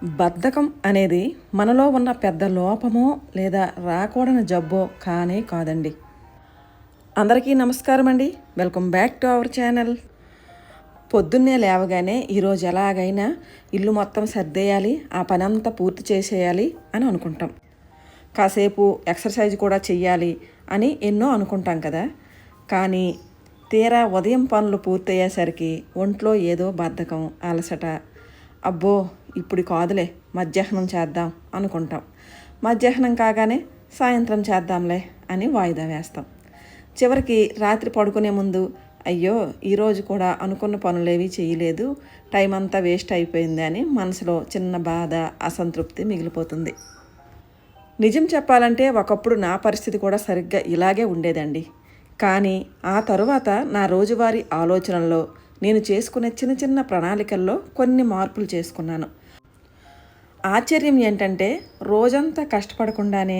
బద్ధకం అనేది మనలో ఉన్న పెద్ద లోపమో లేదా రాకూడని జబ్బో కానే కాదండి. అందరికీ నమస్కారం అండి. Welcome back to our channel. పొద్దున్నే లేవగానే ఈరోజు ఎలాగైనా ఇల్లు మొత్తం సర్దేయాలి, ఆ పని అంతా పూర్తి చేసేయాలి అని అనుకుంటాం. కాసేపు ఎక్సర్సైజ్ కూడా చెయ్యాలి అని ఎన్నో అనుకుంటాం కదా. కానీ తీరా ఉదయం పనులు పూర్తయ్యేసరికి ఒంట్లో ఏదో బద్ధకం, అలసట. అబ్బో ఇప్పుడు కాదులే, మధ్యాహ్నం చేద్దాం అనుకుంటాం. మధ్యాహ్నం కాగానే సాయంత్రం చేద్దాంలే అని వాయిదా వేస్తాం. చివరికి రాత్రి పడుకునే ముందు అయ్యో ఈరోజు కూడా అనుకున్న పనులేవి చేయలేదు, టైం అంతా వేస్ట్ అయిపోయింది అని మనసులో చిన్న బాధ, అసంతృప్తి మిగిలిపోతుంది. నిజం చెప్పాలంటే ఒకప్పుడు నా పరిస్థితి కూడా సరిగ్గా ఇలాగే ఉండేదండి. కానీ ఆ తరువాత నా రోజువారీ ఆలోచనల్లో నేను చేసుకునే చిన్న చిన్న ప్రణాళికల్లో కొన్ని మార్పులు చేసుకున్నాను. ఆశ్చర్యం ఏంటంటే రోజంతా కష్టపడకుండానే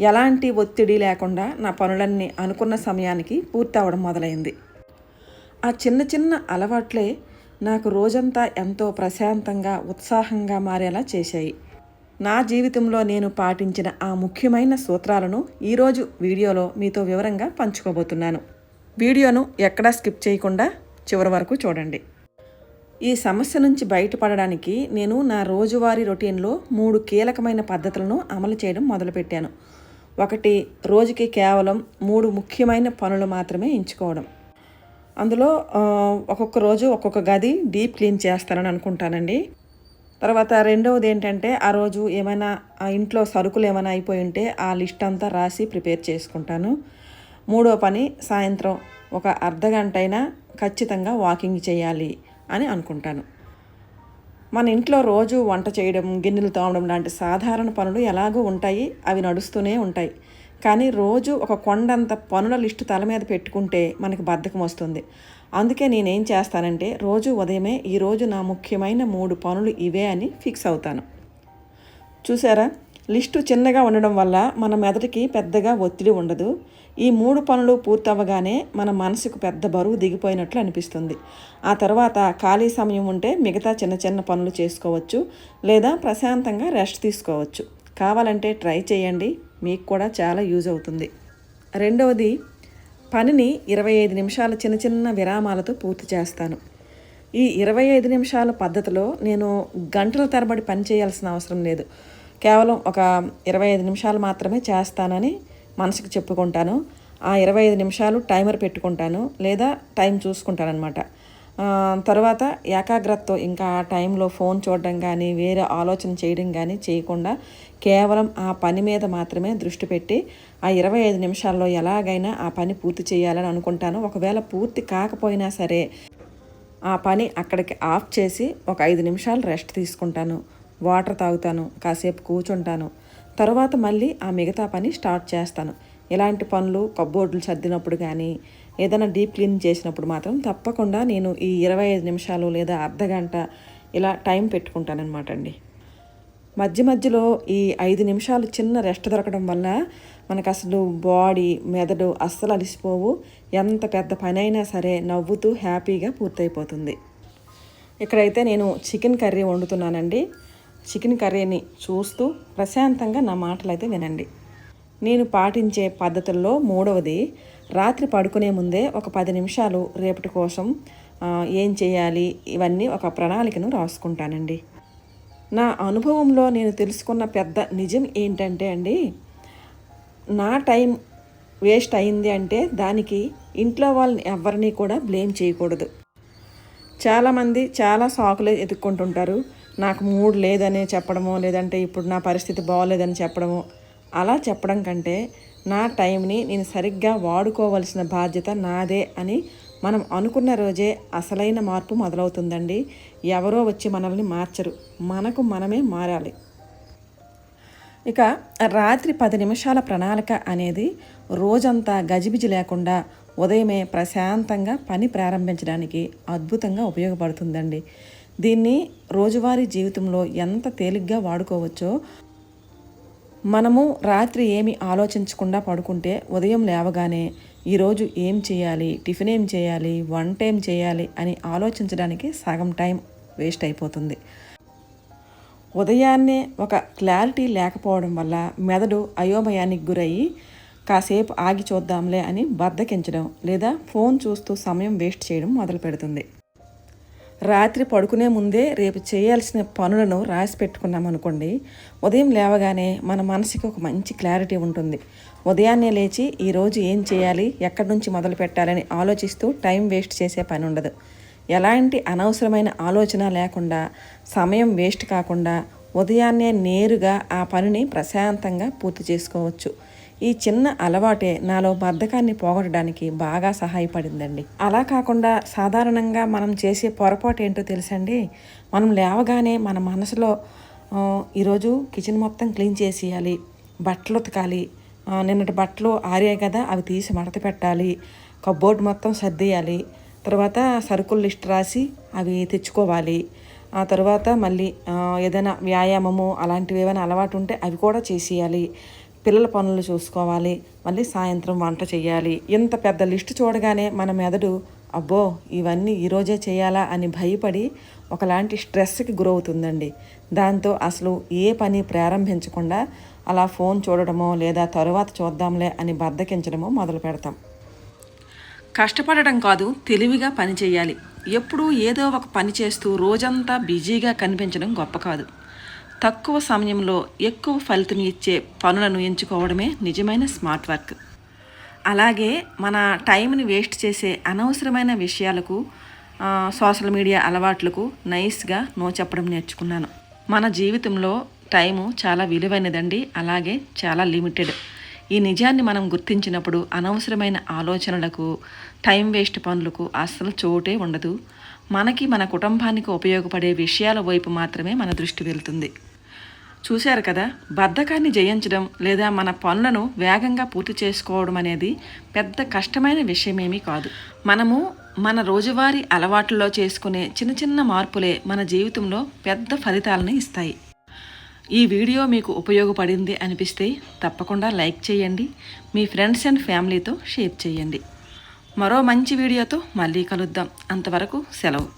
ఎలాంటి ఒత్తిడి లేకుండా నా పనులన్నీ అనుకున్న సమయానికి పూర్తవడం మొదలైంది. ఆ చిన్న చిన్న అలవాట్లే నాకు రోజంతా ఎంతో ప్రశాంతంగా, ఉత్సాహంగా మారేలా చేశాయి. నా జీవితంలో నేను పాటించిన ఆ ముఖ్యమైన సూత్రాలను ఈరోజు వీడియోలో మీతో వివరంగా పంచుకోబోతున్నాను. వీడియోను ఎక్కడా స్కిప్ చేయకుండా చివరి వరకు చూడండి. ఈ సమస్య నుంచి బయటపడడానికి నేను నా రోజువారీ రొటీన్లో 3 కీలకమైన పద్ధతులను అమలు చేయడం మొదలుపెట్టాను. ఒకటి, రోజుకి కేవలం 3 ముఖ్యమైన పనులు మాత్రమే ఎంచుకోవడం. అందులో ఒక్కొక్క రోజు ఒక్కొక్క గది డీప్ క్లీన్ చేస్తానని అనుకుంటానండి. తర్వాత రెండవది ఏంటంటే, ఆ రోజు ఏమైనా ఆ ఇంట్లో సరుకులు ఏమైనా అయిపోయి ఉంటే ఆ లిస్ట్ అంతా రాసి ప్రిపేర్ చేసుకుంటాను. మూడో పని, సాయంత్రం ఒక అర్ధగంట అయినా ఖచ్చితంగా వాకింగ్ చేయాలి అని అనుకుంటాను. మన ఇంట్లో రోజు వంట చేయడం, గిన్నెలు తోమడం లాంటి సాధారణ పనులు ఎలాగో ఉంటాయి, అవి నడుస్తూనే ఉంటాయి. కానీ రోజు ఒక కొండంత పనుల లిస్టు తల మీద పెట్టుకుంటే మనకి బద్ధకం వస్తుంది. అందుకే నేనేం చేస్తానంటే, రోజు ఉదయమే ఈరోజు నా ముఖ్యమైన 3 పనులు ఇవే అని ఫిక్స్ అవుతాను. చూసారా, లిస్టు చిన్నగా ఉండడం వల్ల మన మెదటికి పెద్దగా ఒత్తిడి ఉండదు. ఈ 3 పనులు పూర్తవగానే మన మనసుకు పెద్ద బరువు దిగిపోయినట్లు అనిపిస్తుంది. ఆ తర్వాత ఖాళీ సమయం ఉంటే మిగతా చిన్న చిన్న పనులు చేసుకోవచ్చు, లేదా ప్రశాంతంగా రెస్ట్ తీసుకోవచ్చు. కావాలంటే ట్రై చేయండి, మీకు కూడా చాలా యూజ్ అవుతుంది. రెండవది, పనిని 25 నిమిషాల చిన్న చిన్న విరామాలతో పూర్తి చేస్తాను. ఈ 25 నిమిషాల పద్ధతిలో నేను గంటల తరబడి పని చేయాల్సిన అవసరం లేదు. కేవలం ఒక 25 నిమిషాలు మాత్రమే చేస్తానని మనసుకు చెప్పుకుంటాను. ఆ 25 నిమిషాలు టైమర్ పెట్టుకుంటాను, లేదా టైం చూసుకుంటాను అనమాట. తర్వాత ఏకాగ్రతతో ఇంకా ఆ టైంలో ఫోన్ చూడడం కానీ, వేరే ఆలోచన చేయడం కానీ చేయకుండా కేవలం ఆ పని మీద మాత్రమే దృష్టి పెట్టి ఆ 25 నిమిషాల్లో ఎలాగైనా ఆ పని పూర్తి చేయాలని అనుకుంటాను. ఒకవేళ పూర్తి కాకపోయినా సరే ఆ పని అక్కడికి ఆఫ్ చేసి ఒక 5 నిమిషాలు రెస్ట్ తీసుకుంటాను, వాటర్ తాగుతాను, కాసేపు కూర్చుంటాను. తర్వాత మళ్ళీ ఆ మిగతా పని స్టార్ట్ చేస్తాను. ఇలాంటి పనులు కబ్బోర్డులు సర్దినప్పుడు కానీ, ఏదైనా డీప్ క్లీన్ చేసినప్పుడు మాత్రం తప్పకుండా నేను ఈ 25 నిమిషాలు లేదా అర్ధగంట ఇలా టైం పెట్టుకుంటానమాట అండి. మధ్య మధ్యలో ఈ 5 నిమిషాలు చిన్న రెస్ట్ దొరకడం వల్ల మనకు అసలు బాడీ, మెదడు అస్సలు అలసిపోవు. ఎంత పెద్ద పని అయినా సరే నవ్వుతూ హ్యాపీగా పూర్తయిపోతుంది. ఇక్కడైతే నేను చికెన్ కర్రీ వండుతున్నానండి. చికెన్ కర్రీని చూస్తూ ప్రశాంతంగా నా మాటలు అయితే వినండి. నేను పాటించే పద్ధతుల్లో మూడవది, రాత్రి పడుకునే ముందే ఒక 10 నిమిషాలు రేపటి కోసం ఏం చేయాలి ఇవన్నీ ఒక ప్రణాళికను రాసుకుంటానండి. నా అనుభవంలో నేను తెలుసుకున్న పెద్ద నిజం ఏంటంటే అండి, నా టైం వేస్ట్ అయింది అంటే దానికి ఇంట్లో వాళ్ళని ఎవరిని కూడా బ్లేమ్ చేయకూడదు. చాలామంది చాలా సాకులే ఎత్తుక్కుంటుంటారు. నాకు మూడ్ లేదని చెప్పడమో, లేదంటే ఇప్పుడు నా పరిస్థితి బాగోలేదని చెప్పడమో. అలా చెప్పడం కంటే నా టైంని నేను సరిగ్గా వాడుకోవాల్సిన బాధ్యత నాదే అని మనం అనుకున్న రోజే అసలైన మార్పు మొదలవుతుందండి. ఎవరో వచ్చి మనల్ని మార్చరు, మనకు మనమే మారాలి. ఇక రాత్రి 10 నిమిషాల ప్రణాళిక అనేది రోజంతా గజిబిజి లేకుండా ఉదయమే ప్రశాంతంగా పని ప్రారంభించడానికి అద్భుతంగా ఉపయోగపడుతుందండి. దీన్ని రోజువారీ జీవితంలో ఎంత తేలిగ్గా వాడుకోవచ్చో, మనము రాత్రి ఏమి ఆలోచించకుండా పడుకుంటే ఉదయం లేవగానే ఈరోజు ఏం చేయాలి, టిఫిన్ ఏం చేయాలి, వంట ఏం చేయాలి అని ఆలోచించడానికి సగం టైం వేస్ట్ అయిపోతుంది. ఉదయాన్నే ఒక క్లారిటీ లేకపోవడం వల్ల మెదడు అయోమయానికి గురయ్యి కాసేపు ఆగి చూద్దాంలే అని బద్ధకించడం లేదా ఫోన్ చూస్తూ సమయం వేస్ట్ చేయడం మొదలు పెడుతుంది. రాత్రి పడుకునే ముందే రేపు చేయాల్సిన పనులను రాసి పెట్టుకున్నాం అనుకోండి, ఉదయం లేవగానే మన మనసుకి ఒక మంచి క్లారిటీ ఉంటుంది. ఉదయాన్నే లేచి ఈరోజు ఏం చేయాలి, ఎక్కడి నుంచి మొదలు పెట్టాలని ఆలోచిస్తూ టైం వేస్ట్ చేసే పని ఉండదు. ఎలాంటి అనవసరమైన ఆలోచన లేకుండా, సమయం వేస్ట్ కాకుండా ఉదయాన్నే నేరుగా ఆ పనిని ప్రశాంతంగా పూర్తి చేసుకోవచ్చు. ఈ చిన్న అలవాటే నాలో బద్ధకాన్ని పోగొట్టడానికి బాగా సహాయపడిందండి. అలా కాకుండా సాధారణంగా మనం చేసే పొరపాటు ఏంటో తెలుసండి, మనం లేవగానే మన మనసులో ఈరోజు కిచెన్ మొత్తం క్లీన్ చేసేయాలి, బట్టలు ఉతకాలి, నిన్నటి బట్టలు ఆరాయి కదా అవి తీసి మడత పెట్టాలి, కబోర్డ్ మొత్తం సర్దేయాలి, తర్వాత సరుకులు లిస్ట్ రాసి అవి తెచ్చుకోవాలి, ఆ తర్వాత మళ్ళీ ఏదైనా వ్యాయామము అలాంటివి ఏమైనా అలవాటు ఉంటే అవి కూడా చేసేయాలి, పిల్లల పనులు చూసుకోవాలి, మళ్ళీ సాయంత్రం వంట చేయాలి. ఇంత పెద్ద లిస్టు చూడగానే మన మెదడు అబ్బో ఇవన్నీ ఈరోజే చేయాలా అని భయపడి ఒకలాంటి స్ట్రెస్కి గురవుతుందండి. దాంతో అసలు ఏ పని ప్రారంభించకుండా అలా ఫోన్ చూడడమో లేదా తరువాత చూద్దాంలే అని బద్ధకించడమో మొదలు పెడతాం. కష్టపడడం కాదు, తెలివిగా పని చేయాలి. ఎప్పుడూ ఏదో ఒక పని చేస్తూ రోజంతా బిజీగా కనిపించడం గొప్ప కాదు. తక్కువ సమయంలో ఎక్కువ ఫలితం ఇచ్చే పనులను ఎంచుకోవడమే నిజమైన స్మార్ట్ వర్క్. అలాగే మన టైంని వేస్ట్ చేసే అనవసరమైన విషయాలకు, సోషల్ మీడియా అలవాట్లకు నైస్గా నో చెప్పడం నేర్చుకున్నాను. మన జీవితంలో టైము చాలా విలువైనదండి, అలాగే చాలా లిమిటెడ్. ఈ నిజాన్ని మనం గుర్తించినప్పుడు అనవసరమైన ఆలోచనలకు, టైం వేస్ట్ పనులకు అస్సలు చోటే ఉండదు. మనకి మన కుటుంబానికి ఉపయోగపడే విషయాల వైపు మాత్రమే మన దృష్టి వెళ్తుంది. చూశారు కదా, బద్ధకాన్ని జయించడం లేదా మన పనులను వేగంగా పూర్తి చేసుకోవడం అనేది పెద్ద కష్టమైన విషయమేమీ కాదు. మనము మన రోజువారీ అలవాట్లలో చేసుకునే చిన్న చిన్న మార్పులే మన జీవితంలో పెద్ద ఫలితాలను ఇస్తాయి. ఈ వీడియో మీకు ఉపయోగపడింది అనిపిస్తే తప్పకుండా లైక్ చేయండి, మీ ఫ్రెండ్స్ అండ్ ఫ్యామిలీతో షేర్ చేయండి. మరో మంచి వీడియోతో మళ్ళీ కలుద్దాం. అంతవరకు సెలవు.